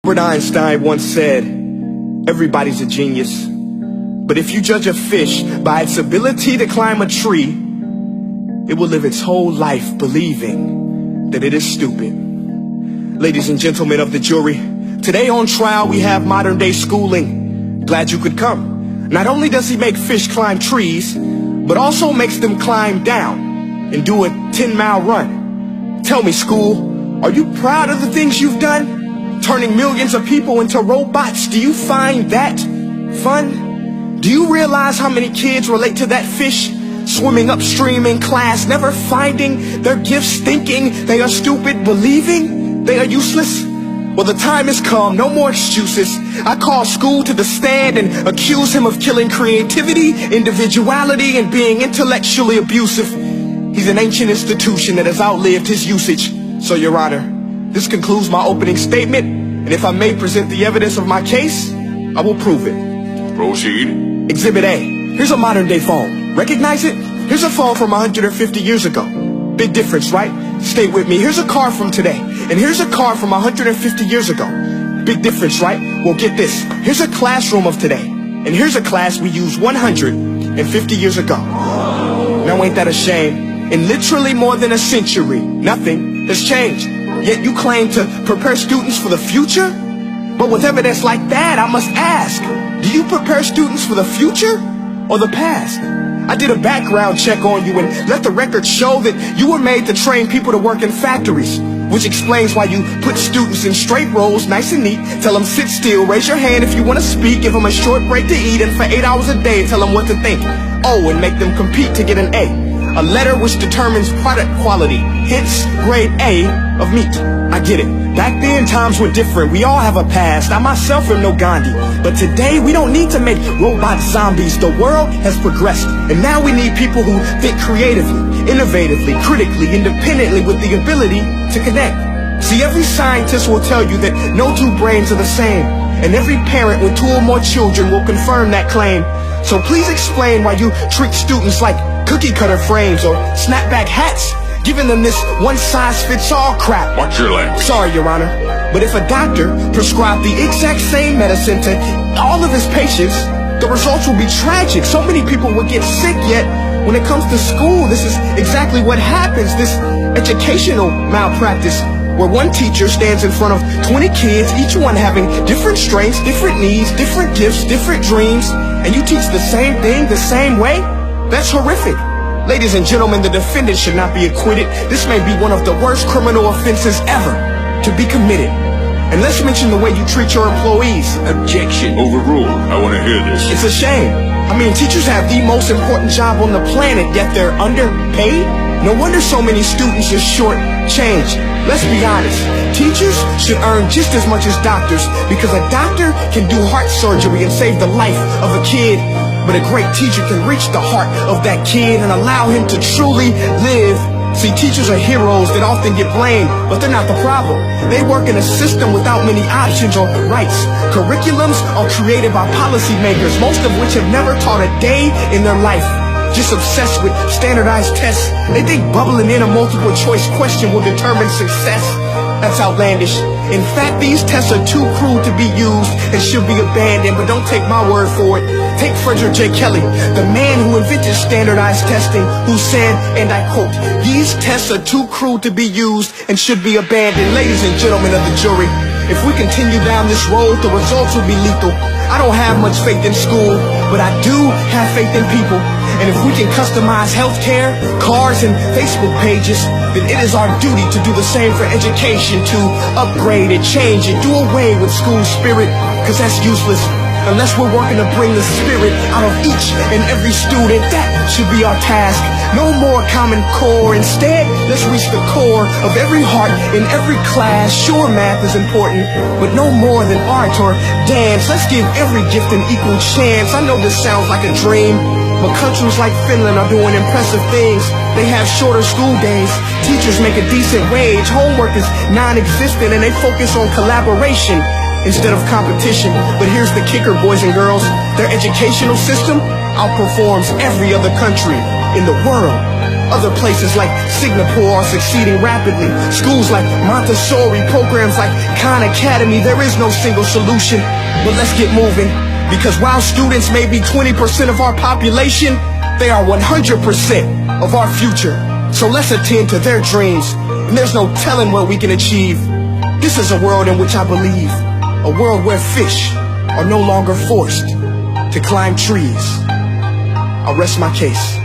Albert Einstein once said, everybody's a genius, but if you judge a fish by its ability to climb a tree, it will live its whole life believing that it is stupid. Ladies and gentlemen of the jury, today on trial we have modern day schooling. Glad you could come. Not only does he make fish climb trees, but also makes them climb down and do a 10-mile run. Tell me, school, are you proud of the things you've done? Turning millions of people into robots, do you find that fun? Do you realize how many kids relate to that fish swimming upstream in class, never finding their gifts, thinking they are stupid, believing they are useless? Well, the time has come, no more excuses. I call school to the stand and accuse him of killing creativity, individuality, and being intellectually abusive. He's an ancient institution that has outlived his usage. So, Your Honor, this concludes my opening statement, and if I may present the evidence of my case, I will prove it. Proceed. Exhibit A. Here's a modern day phone. Recognize it? Here's a phone from 150 years ago. Big difference, right? Stay with me. Here's a car from today, and here's a car from 150 years ago. Big difference, right? Well, get this. Here's a classroom of today, and here's a class we used 150 years ago. Now ain't that a shame? In literally more than a century, nothing has changed. Yet you claim to prepare students for the future? But with evidence like that, I must ask, do you prepare students for the future or the past? I did a background check on you and let the record show that you were made to train people to work in factories, which explains why you put students in straight rows, nice and neat, tell them sit still, raise your hand if you want to speak, give them a short break to eat, and for 8 hours a day tell them what to think. Oh, and make them compete to get an A letter which determines product quality, hence grade A of meat. I get it. Back then, times were different. We all have a past. I myself am no Gandhi. But today, we don't need to make robot zombies. The world has progressed. And now we need people who think creatively, innovatively, critically, independently, with the ability to connect. See, every scientist will tell you that no two brains are the same. And every parent with 2 or more children will confirm that claim. So please explain why you treat students like cookie cutter frames or snapback hats, giving them this one-size-fits-all crap. Watch your language. Sorry, Your Honor, but if a doctor prescribed the exact same medicine to all of his patients, the results will be tragic. So many people will get sick, yet when it comes to school, this is exactly what happens, this educational malpractice, where one teacher stands in front of 20 kids, each one having different strengths, different needs, different gifts, different dreams, and you teach the same thing the same way? That's horrific. Ladies and gentlemen, the defendant should not be acquitted. This may be one of the worst criminal offenses ever to be committed. And let's mention the way you treat your employees. Objection. Overruled. I want to hear this. It's a shame. I mean, teachers have the most important job on the planet, yet they're underpaid? No wonder so many students are short-changed. Let's be honest. Teachers should earn just as much as doctors, because a doctor can do heart surgery and save the life of a kid. But a great teacher can reach the heart of that kid and allow him to truly live. See, teachers are heroes that often get blamed, but they're not the problem. They work in a system without many options or rights. Curriculums are created by policymakers, most of which have never taught a day in their life. Just obsessed with standardized tests. They think bubbling in a multiple choice question will determine success. That's outlandish. In fact, these tests are too cruel to be used and should be abandoned, but don't take my word for it. Take Frederick J. Kelly, the man who invented standardized testing, who said, and I quote, "These tests are too cruel to be used and should be abandoned." Ladies and gentlemen of the jury, if we continue down this road, the results will be lethal. I don't have much faith in school, but I do have faith in people. And if we can customize healthcare, cars, and Facebook pages, then it is our duty to do the same for education, to upgrade and change and do away with school spirit, because that's useless. Unless we're working to bring the spirit out of each and every student, that should be our task. No more Common Core. Instead, let's reach the core of every heart in every class. Sure, math is important, but no more than art or dance. Let's give every gift an equal chance. I know this sounds like a dream, but countries like Finland are doing impressive things. They have shorter school days. Teachers make a decent wage. Homework is non-existent, and they focus on collaboration instead of competition. But here's the kicker, boys and girls. Their educational system outperforms every other country in the world. Other places like Singapore are succeeding rapidly. Schools like Montessori, programs like Khan Academy. There is no single solution, but let's get moving. Because while students may be 20% of our population, they are 100% of our future. So let's attend to their dreams, and there's no telling what we can achieve. This is a world in which I believe, a world where fish are no longer forced to climb trees. I'll rest my case.